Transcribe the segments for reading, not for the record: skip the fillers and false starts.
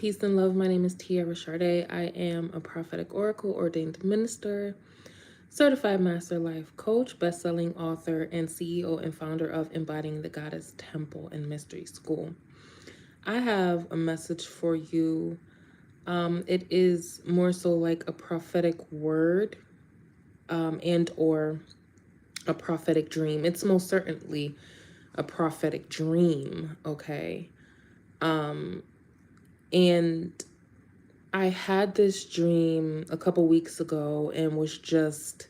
peace, and love. My name is TiaraSharde. I am a prophetic oracle, ordained minister, certified master life coach, best-selling author, and CEO and founder of Embodying the Goddess Temple and Mystery School. I have a message for you. It is more so like a prophetic word and or a prophetic dream. It's most certainly a prophetic dream, okay? And I had this dream a couple weeks ago and was just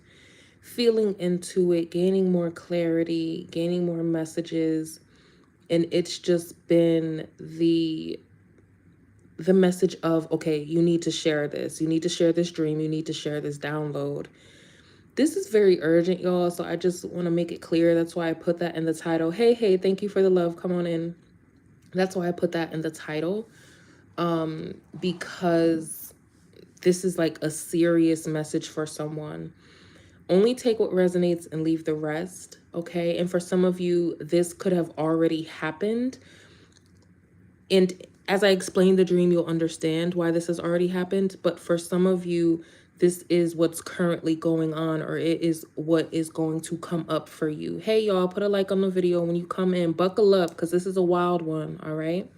feeling into it, gaining more clarity, gaining more messages, and it's just been the message of, okay, you need to share this. You need to share this dream. You need to share this download. This is very urgent, y'all, so I just want to make it clear. That's why I put that in the title. Hey, thank you for the love. Come on in. That's why I put that in the title. Because this is like a serious message for someone. Only take what resonates and leave the rest, okay? And for some of you, this could have already happened. And as I explain the dream, you'll understand why this has already happened. But for some of you, this is what's currently going on, or it is what is going to come up for you. Hey, y'all, put a like on the video when you come in. Buckle up, because this is a wild one, all right?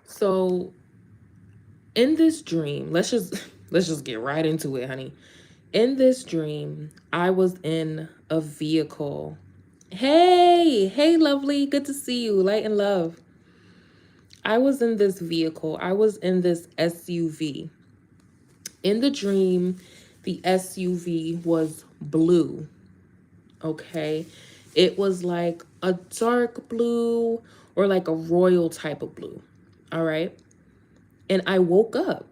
So in this dream, let's just get right into it, honey. In this dream, I was in a vehicle. Hey, lovely. Good to see you. Light and love. I was in this vehicle. I was in this SUV. In the dream, the SUV was blue. Okay. It was like a dark blue or like a royal type of blue. All right. And I woke up.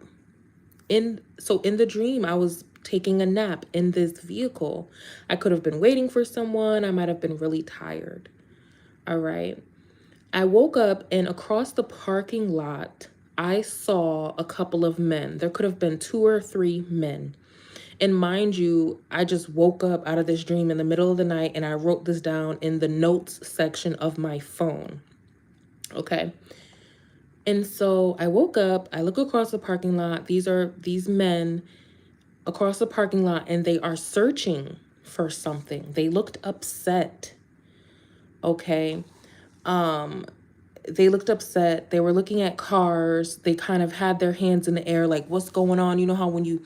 So in the dream, I was taking a nap in this vehicle. I could have been waiting for someone. I might have been really tired. All right. I woke up and across the parking lot, I saw a couple of men. There could have been 2 or 3 men. And mind you, I just woke up out of this dream in the middle of the night and I wrote this down in the notes section of my phone. Okay. And so I woke up, I look across the parking lot. These are these men across the parking lot and they are searching for something. They looked upset. Okay. They looked upset. They were looking at cars. They kind of had their hands in the air like, what's going on? You know how when you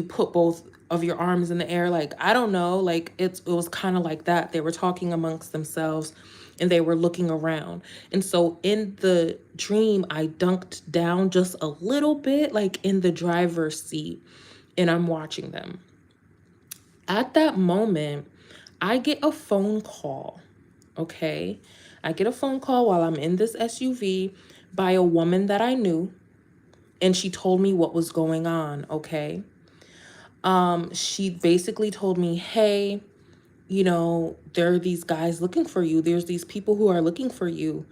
put both of your arms in the air, like, I don't know, like it was kind of like that. They were talking amongst themselves and they were looking around. And so in the dream, I dunked down just a little bit, like in the driver's seat, and I'm watching them. At that moment, I get a phone call, okay? I get a phone call while I'm in this SUV by a woman that I knew, and she told me what was going on, okay? She basically told me, hey, you know, there are these guys looking for you. There's these people who are looking for you.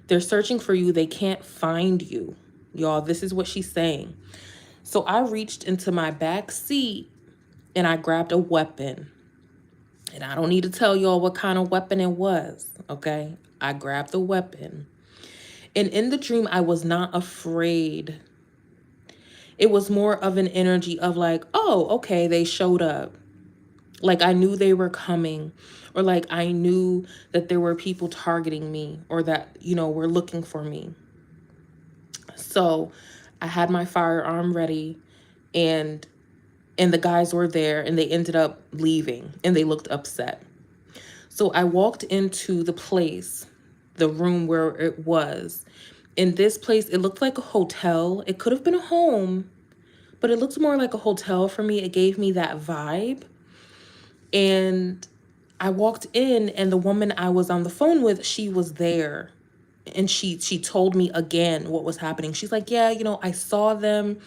They're searching for you. They can't find you. Y'all, this is what she's saying. So I reached into my back seat and I grabbed a weapon. And I don't need to tell y'all what kind of weapon it was, okay? I grabbed the weapon. And in the dream, I was not afraid. It was more of an energy of like, oh, okay, they showed up. Like I knew they were coming, or like I knew that there were people targeting me, or that, you know, were looking for me. So I had my firearm ready, and the guys were there, and they ended up leaving, and they looked upset. So I walked into the place, the room where it was. In this place, it looked like a hotel. It could have been a home, but it looked more like a hotel for me. It gave me that vibe. And I walked in, and the woman I was on the phone with, she was there. And she told me again what was happening. She's like, yeah, you know, I saw them.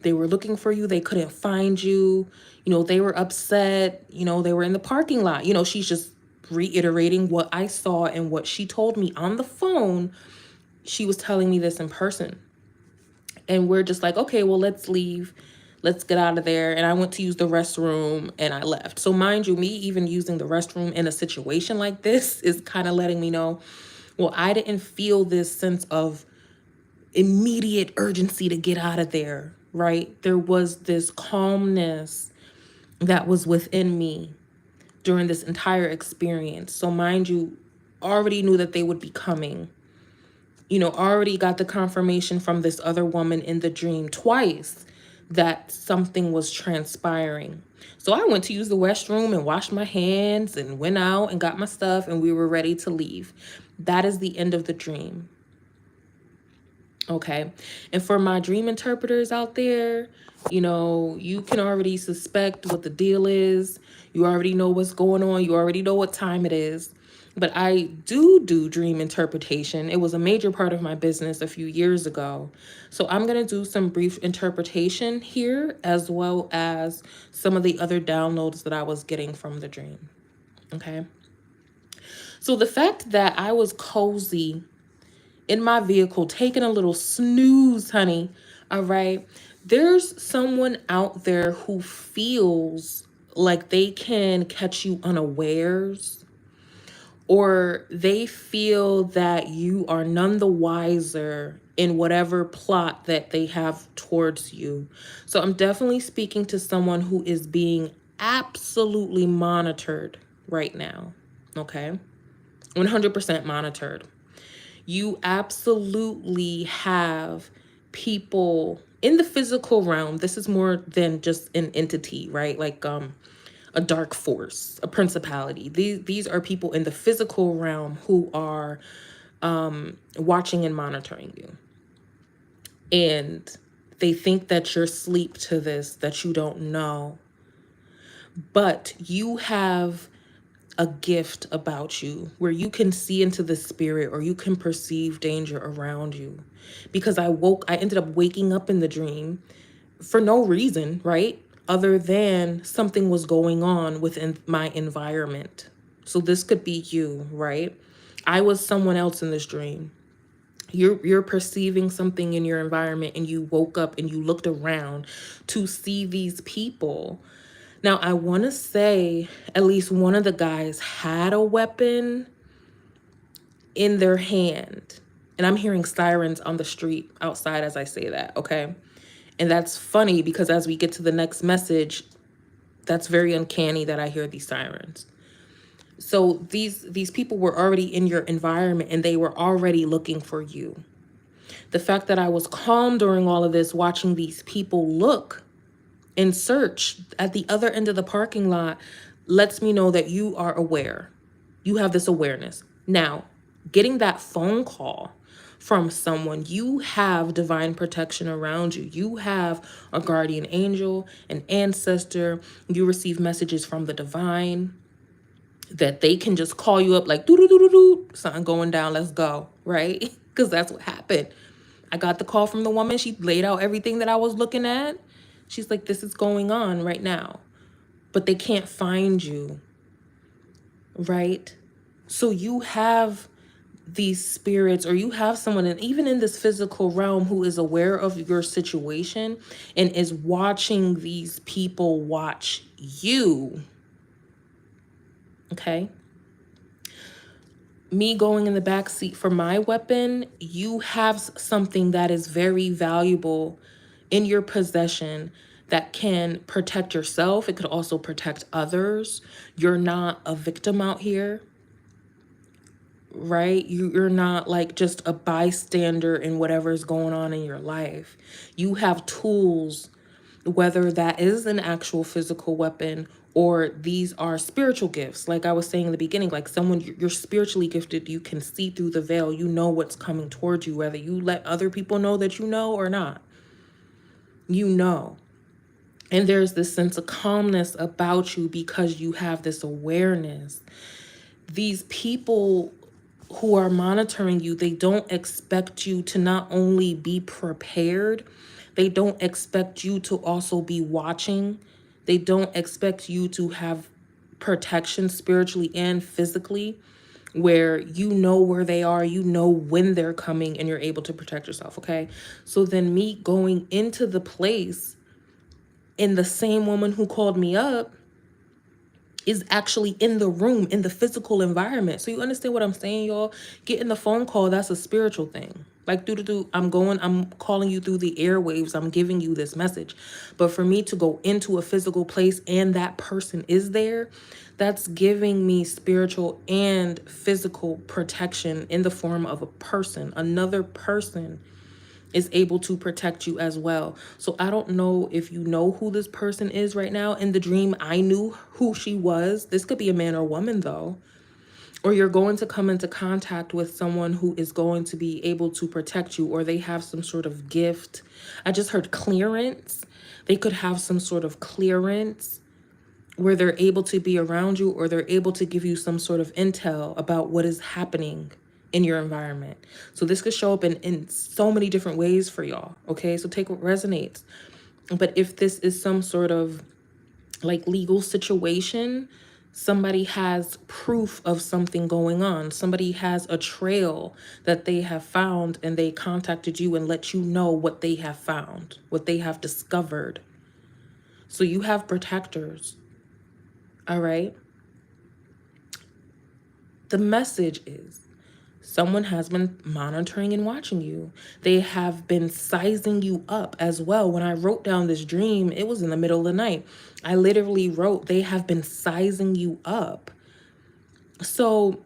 They were looking for you. They couldn't find you. You know, they were upset. You know, they were in the parking lot. You know, she's just reiterating what I saw and what she told me on the phone. She was telling me this in person. And we're just like, okay, well, let's leave. Let's get out of there. And I went to use the restroom and I left. So mind you, me even using the restroom in a situation like this is kind of letting me know, well, I didn't feel this sense of immediate urgency to get out of there, right? There was this calmness that was within me during this entire experience. So mind you, already knew that they would be coming. You know, already got the confirmation from this other woman in the dream twice that something was transpiring. So I went to use the restroom and washed my hands and went out and got my stuff, and we were ready to leave. That is the end of the dream. Okay. And for my dream interpreters out there, you know, you can already suspect what the deal is. You already know what's going on. You already know what time it is. But I do dream interpretation. It was a major part of my business a few years ago. So I'm going to do some brief interpretation here, as well as some of the other downloads that I was getting from the dream. Okay. So the fact that I was cozy in my vehicle, taking a little snooze, honey. All right. There's someone out there who feels like they can catch you unawares, or they feel that you are none the wiser in whatever plot that they have towards you. So I'm definitely speaking to someone who is being absolutely monitored right now. Okay. 100% monitored. You absolutely have people in the physical realm. This is more than just an entity, right? Like a dark force, a principality. These are people in the physical realm who are watching and monitoring you. And they think that you're asleep to this, that you don't know. But you have a gift about you where you can see into the spirit, or you can perceive danger around you. Because I ended up waking up in the dream for no reason, right? Other than something was going on within my environment. So this could be you, right? I was someone else in this dream. You're perceiving something in your environment, and you woke up and you looked around to see these people. Now, I want to say at least one of the guys had a weapon in their hand. And I'm hearing sirens on the street outside as I say that, okay? And that's funny because as we get to the next message, that's very uncanny that I hear these sirens. So these people were already in your environment, and they were already looking for you. The fact that I was calm during all of this, watching these people look and search at the other end of the parking lot, lets me know that you are aware. You have this awareness. Now, getting that phone call from someone, you have divine protection around you. You have a guardian angel, an ancestor. You receive messages from the divine that they can just call you up like, doo-doo-doo-doo-doo, something going down, let's go, right? Because that's what happened. I got the call from the woman. She laid out everything that I was looking at. She's like, this is going on right now, but they can't find you, right? So you have these spirits, or you have someone, and even in this physical realm, who is aware of your situation and is watching these people watch you. Okay. Me going in the back seat for my weapon, you have something that is very valuable in your possession that can protect yourself. It could also protect others. You're not a victim out here, right? You're not like just a bystander in whatever's going on in your life. You have tools, whether that is an actual physical weapon or these are spiritual gifts. Like I was saying in the beginning, like someone, you're spiritually gifted. You can see through the veil. You know what's coming towards you, whether you let other people know that you know or not. You know. And there's this sense of calmness about you because you have this awareness. These people who are monitoring you, they don't expect you to not only be prepared, they don't expect you to also be watching. They don't expect you to have protection spiritually and physically, where you know where they are, you know when they're coming, and you're able to protect yourself, okay? So then me going into the place, and the same woman who called me up is actually in the room, in the physical environment. So you understand what I'm saying, y'all? Getting the phone call, that's a spiritual thing. Like, I'm calling you through the airwaves. I'm giving you this message. But for me to go into a physical place and that person is there, that's giving me spiritual and physical protection in the form of a person. Another person is able to protect you as well. So I don't know if you know who this person is right now. In the dream, I knew who she was. This could be a man or woman though. Or you're going to come into contact with someone who is going to be able to protect you, or they have some sort of gift. I just heard clearance. They could have some sort of clearance where they're able to be around you, or they're able to give you some sort of intel about what is happening in your environment. So this could show up in so many different ways for y'all. Okay, so take what resonates. But if this is some sort of like legal situation, somebody has proof of something going on. Somebody has a trail that they have found, and they contacted you and let you know what they have found, what they have discovered. So you have protectors. All right. The message is someone has been monitoring and watching you. They have been sizing you up as well. When I wrote down this dream, it was in the middle of the night. I literally wrote, they have been sizing you up. So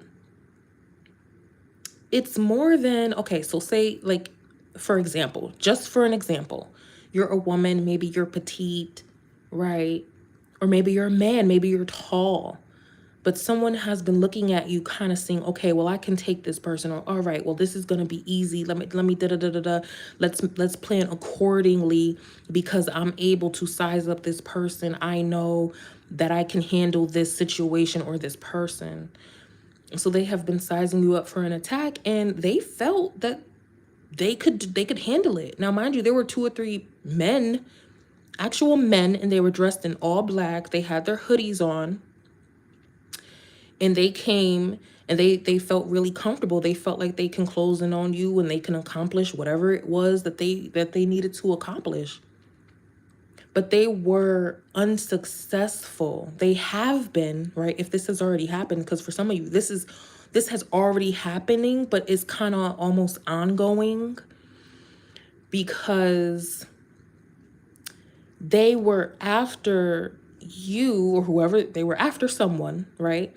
it's more than, okay, so say like, for example, just for an example, you're a woman, maybe you're petite, right? Or maybe you're a man, maybe you're tall. But someone has been looking at you kind of saying, okay, well, I can take this person, or all right, well, this is going to be easy. Let me da da da da da. Let's plan accordingly because I'm able to size up this person. I know that I can handle this situation or this person. So they have been sizing you up for an attack, and they felt that they could handle it. Now, mind you, there were 2 or 3 men, actual men, and they were dressed in all black. They had their hoodies on. And they came and they felt really comfortable. They felt like they can close in on you and they can accomplish whatever it was that they needed to accomplish. But they were unsuccessful. They have been, right? If this has already happened, because for some of you, this has already happening, but it's kind of almost ongoing because they were after you or whoever, they were after someone, right?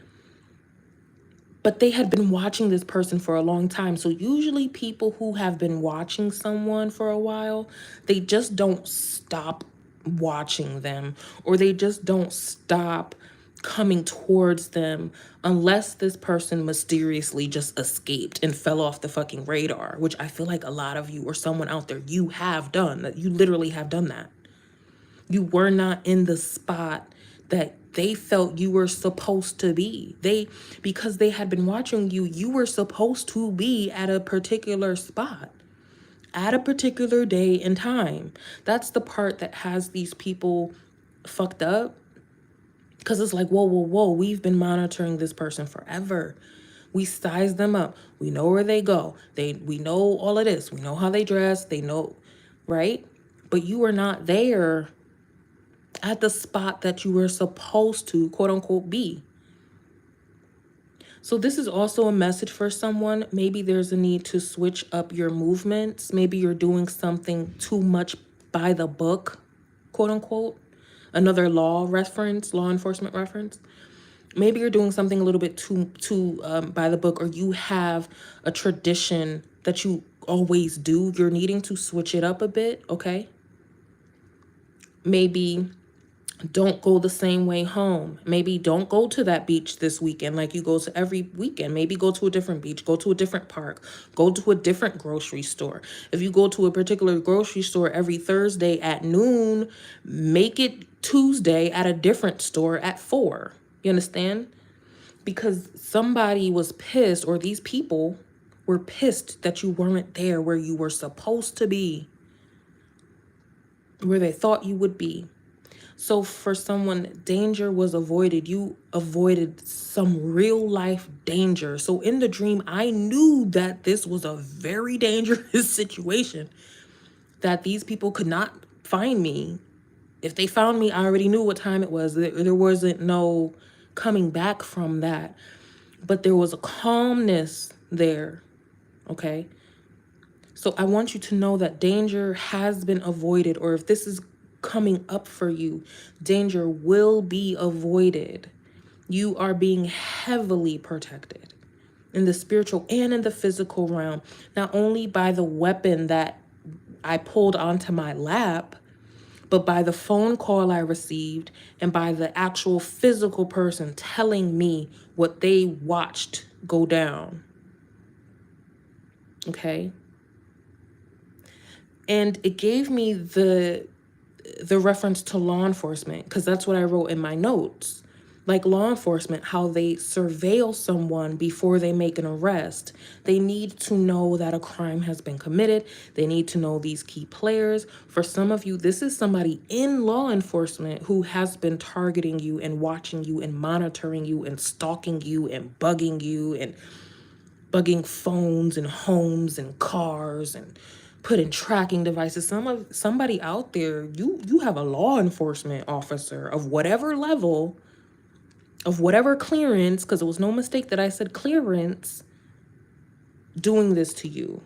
But they had been watching this person for a long time. So usually people who have been watching someone for a while, they just don't stop watching them, or they just don't stop coming towards them unless this person mysteriously just escaped and fell off the fucking radar, which I feel like a lot of you or someone out there, you have done that. You literally have done that. You were not in the spot that they felt you were supposed to be. Because they had been watching you, you were supposed to be at a particular spot at a particular day and time. That's the part that has these people fucked up. Because it's like, whoa, we've been monitoring this person forever. We size them up. We know where they go. We know all of this. We know how they dress. They know, right? But you were not there at the spot that you were supposed to, quote unquote, be. So this is also a message for someone. Maybe there's a need to switch up your movements. Maybe you're doing something too much by the book, quote unquote. Another law enforcement reference. Maybe you're doing something a little bit too by the book, or you have a tradition that you always do. You're needing to switch it up a bit, okay? Maybe don't go the same way home. Maybe don't go to that beach this weekend like you go to every weekend. Maybe go to a different beach, go to a different park, go to a different grocery store. If you go to a particular grocery store every Thursday at noon, make it Tuesday at a different store at 4. You understand? Because somebody was pissed, or these people were pissed that you weren't there where you were supposed to be, where they thought you would be. So for someone, danger was avoided. You avoided some real life danger. So in the dream, I knew that this was a very dangerous situation, that these people could not find me. If they found me, I already knew what time it was. There wasn't no coming back from that. But there was a calmness there, okay? So I want you to know that danger has been avoided, or if this is coming up for you, danger will be avoided. You are being heavily protected in the spiritual and in the physical realm, not only by the weapon that I pulled onto my lap, but by the phone call I received and by the actual physical person telling me what they watched go down. Okay? And it gave me the reference to law enforcement, because that's what I wrote in my notes. Like law enforcement, how they surveil someone before they make an arrest. They need to know that a crime has been committed. They need to know these key players. For some of you, this is somebody in law enforcement who has been targeting you and watching you and monitoring you and stalking you and bugging phones and homes and cars and putting tracking devices. Somebody out there, you have a law enforcement officer of whatever level, of whatever clearance, because it was no mistake that I said clearance, doing this to you.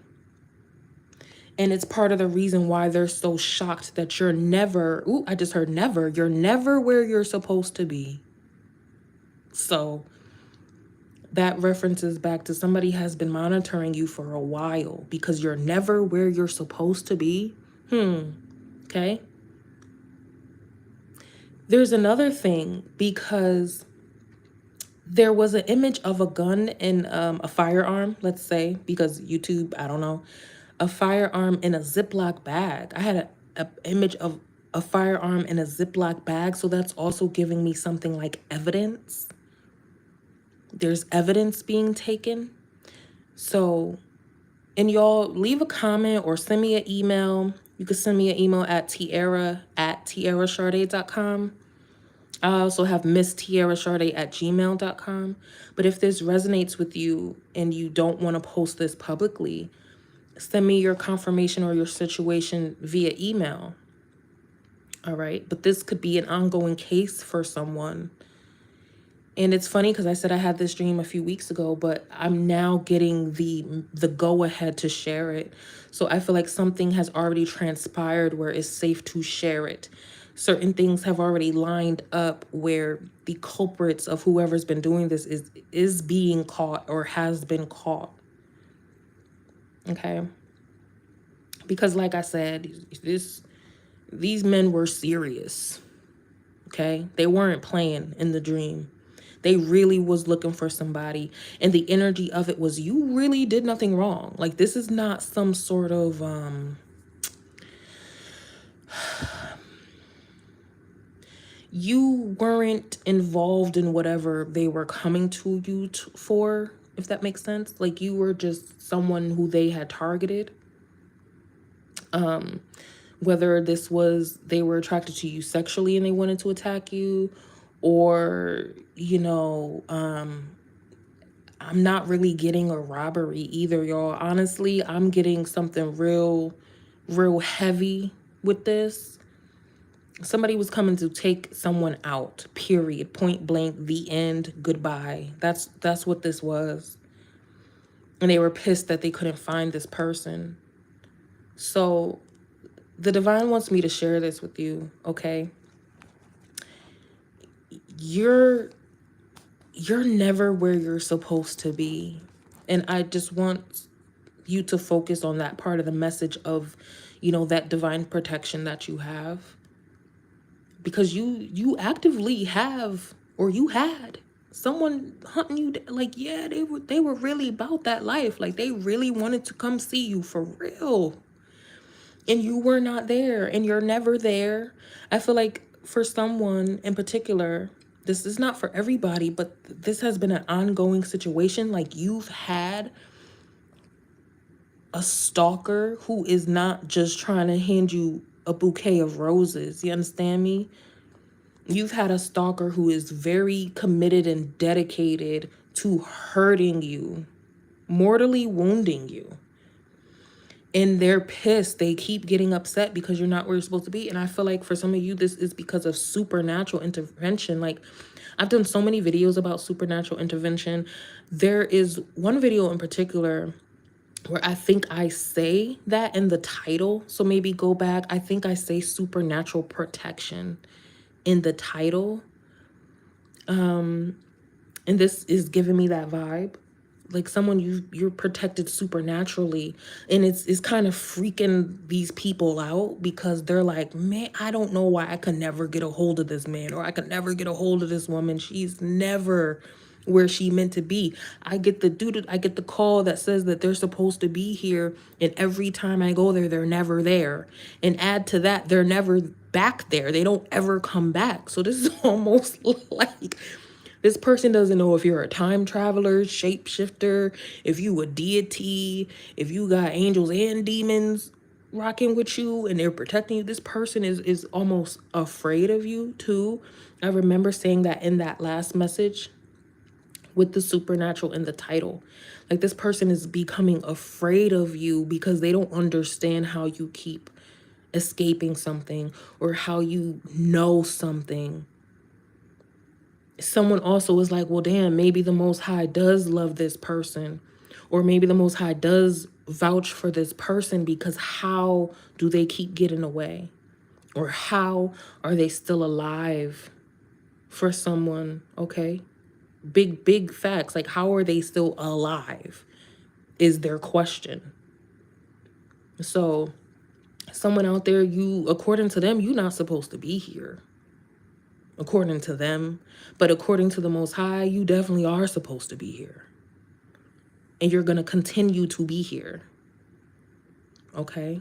And it's part of the reason why they're so shocked that you're never, I just heard never, you're never where you're supposed to be. So that references back to somebody has been monitoring you for a while because you're never where you're supposed to be. Okay. There's another thing, because there was an image of a gun and a firearm, let's say, because YouTube, I don't know, a firearm in a Ziploc bag. I had a image of a firearm in a Ziploc bag. So that's also giving me something like evidence. There's evidence being taken. So, and y'all leave a comment or send me an email. You can send me an email at TiaraSharde.com. I also have MissTiaraSharde@gmail.com. But if this resonates with you and you don't want to post this publicly, send me your confirmation or your situation via email. All right. But this could be an ongoing case for someone. And it's funny because I said I had this dream a few weeks ago, but I'm now getting the go ahead to share it. So I feel like something has already transpired where it's safe to share it. Certain things have already lined up where the culprits of whoever's been doing this is being caught or has been caught. Okay. Because like I said, these men were serious. Okay. They weren't playing in the dream. They really was looking for somebody. And the energy of it was, you really did nothing wrong. Like, this is not some sort of, you weren't involved in whatever they were coming to you for, if that makes sense. Like, you were just someone who they had targeted. Whether this was, they were attracted to you sexually and they wanted to attack you, or, you know, I'm not really getting a robbery either, y'all. Honestly, I'm getting something real heavy with this. Somebody was coming to take someone out, period, point blank, the end, goodbye. That's what this was. And they were pissed that they couldn't find this person. So the divine wants me to share this with you, okay? You're never where you're supposed to be. And I just want you to focus on that part of the message of, you know, that divine protection that you have. Because you actively have, or you had someone hunting you. Like, yeah, they were really about that life. Like, they really wanted to come see you for real. And you were not there, and you're never there. I feel like for someone in particular, this is not for everybody, but this has been an ongoing situation. Like, you've had a stalker who is not just trying to hand you a bouquet of roses. You understand me? You've had a stalker who is very committed and dedicated to hurting you, mortally wounding you. And they're pissed. They keep getting upset because you're not where you're supposed to be. And I feel like for some of you, this is because of supernatural intervention. Like, I've done so many videos about supernatural intervention. There is one video in particular where I think I say that in the title. So maybe go back. I think I say supernatural protection in the title. And this is giving me that vibe. Like someone you're protected supernaturally. And it's kind of freaking these people out because they're like, man, I don't know why I could never get a hold of this man, or I could never get a hold of this woman. She's never where she meant to be. I get the call that says that they're supposed to be here, and every time I go there, they're never there. And add to that, they're never back there. They don't ever come back. So this is almost like this person doesn't know if you're a time traveler, shapeshifter, if you a deity, if you got angels and demons rocking with you and they're protecting you. This person is almost afraid of you too. I remember saying that in that last message with the supernatural in the title. Like this person is becoming afraid of you because they don't understand how you keep escaping something or how you know something. Someone also was like, well, damn, maybe the Most High does love this person, or maybe the Most High does vouch for this person, because how do they keep getting away? Or how are they still alive for someone? Okay. Big facts. Like, how are they still alive is their question. So someone out there, according to them, you're not supposed to be here. According to them. But according to the Most High, you definitely are supposed to be here. And you're going to continue to be here. Okay?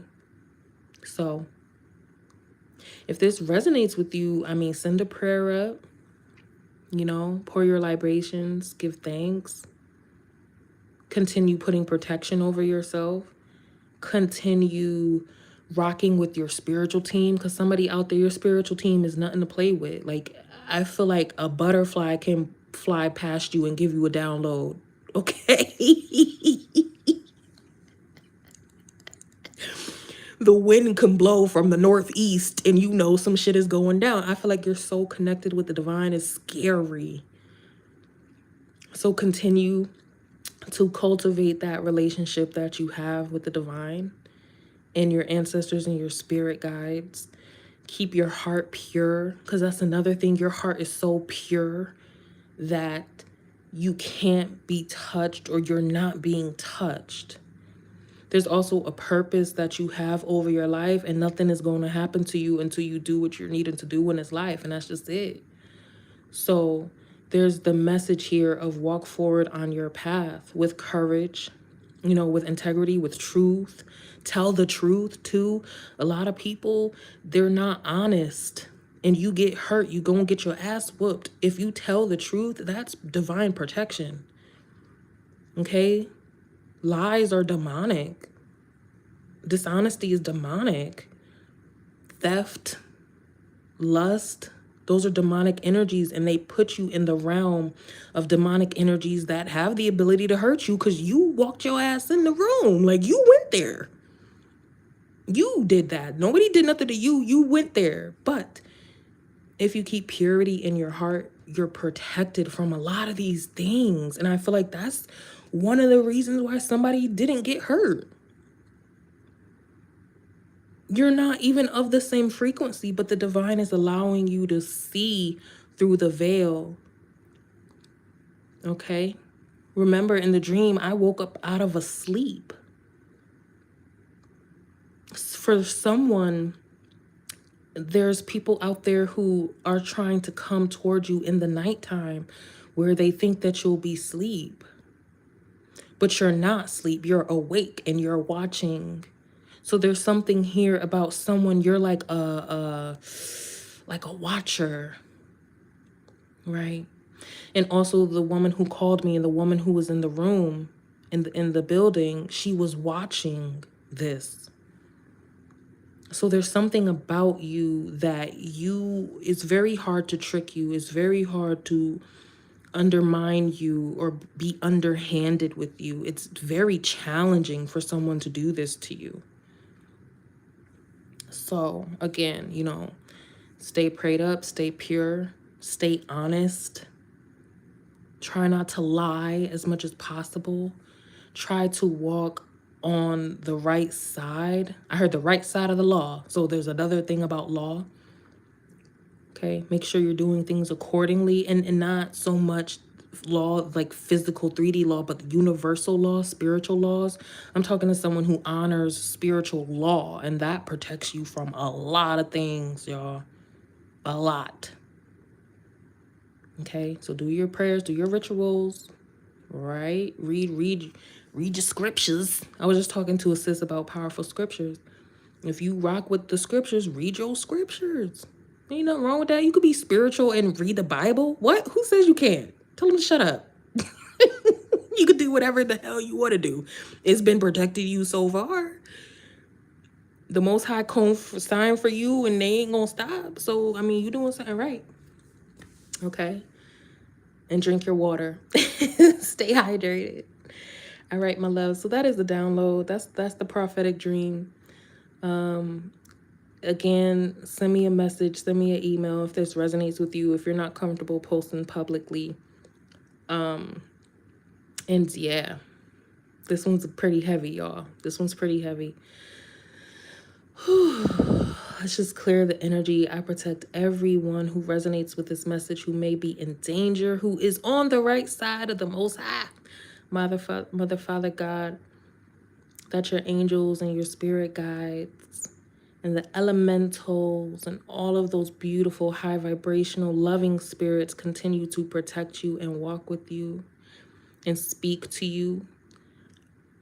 So, if this resonates with you, I mean, send a prayer up. Pour your libations, give thanks. Continue putting protection over yourself. Continue rocking with your spiritual team, because somebody out there, your spiritual team is nothing to play with. Like, I feel like a butterfly can fly past you and give you a download. Okay? The wind can blow from the northeast and some shit is going down. I feel like you're so connected with the divine. It's scary. So continue to cultivate that relationship that you have with the divine and your ancestors and your spirit guides. Keep your heart pure, because that's another thing. Your heart is so pure that you can't be touched, or you're not being touched. There's also a purpose that you have over your life, and nothing is going to happen to you until you do what you're needing to do in this life, and that's just it. So there's the message here of walk forward on your path with courage, with integrity, with truth. Tell the truth too. A lot of people, they're not honest, and you get hurt. You go and get your ass whooped. If you tell the truth, that's divine protection. Okay? Lies are demonic. Dishonesty is demonic. Theft, lust, those are demonic energies, and they put you in the realm of demonic energies that have the ability to hurt you because you walked your ass in the room. Like, you went there. You did that. Nobody did nothing to you. You went there. But if you keep purity in your heart, you're protected from a lot of these things. And I feel like that's one of the reasons why somebody didn't get hurt. You're not even of the same frequency, but the divine is allowing you to see through the veil. Okay? Remember, in the dream, I woke up out of a sleep. For someone, there's people out there who are trying to come toward you in the nighttime where they think that you'll be asleep. But you're not asleep. You're awake and you're watching. So there's something here about someone, you're like a watcher, right? And also the woman who called me and the woman who was in the room, in the building, she was watching this. So there's something about you that it's very hard to trick you. It's very hard to undermine you or be underhanded with you. It's very challenging for someone to do this to you. So again, stay prayed up, stay pure, stay honest. Try not to lie as much as possible. Try to walk on the right side. I heard the right side of the law. So there's another thing about law. Okay, make sure you're doing things accordingly, and not so much law like physical 3D law, but universal law, spiritual laws. I'm talking to someone who honors spiritual law, and that protects you from a lot of things, y'all. A lot. Okay, so do your prayers, do your rituals, right? Read your scriptures. I was just talking to a sis about powerful scriptures. If you rock with the scriptures, read your scriptures. Ain't nothing wrong with that. You could be spiritual and read the Bible. What? Who says you can't? Tell them to shut up. You could do whatever the hell you want to do. It's been protecting you so far. The Most High signed for you, and they ain't gonna stop. So I mean, you doing something right. Okay. And drink your water. Stay hydrated. All right, my love. So that is the download. That's the prophetic dream. Again, send me a message, send me an email if this resonates with you, if you're not comfortable posting publicly. And yeah, this one's pretty heavy, y'all. This one's pretty heavy. Let's just clear the energy. I protect everyone who resonates with this message, who may be in danger, who is on the right side of the Most High. Mother, Father God, that your angels and your spirit guides and the elementals and all of those beautiful, high vibrational, loving spirits continue to protect you and walk with you and speak to you.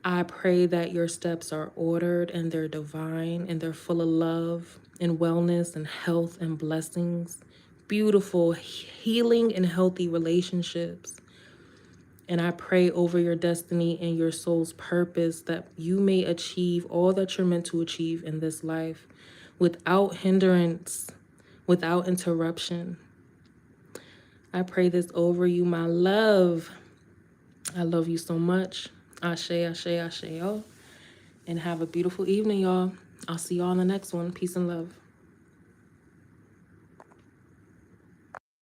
I pray that your steps are ordered and they're divine and they're full of love and wellness and health and blessings, beautiful, healing and healthy relationships. And I pray over your destiny and your soul's purpose that you may achieve all that you're meant to achieve in this life without hindrance, without interruption. I pray this over you, my love. I love you so much. Ashe, ashe, ashe, y'all. And have a beautiful evening, y'all. I'll see y'all on the next one. Peace and love.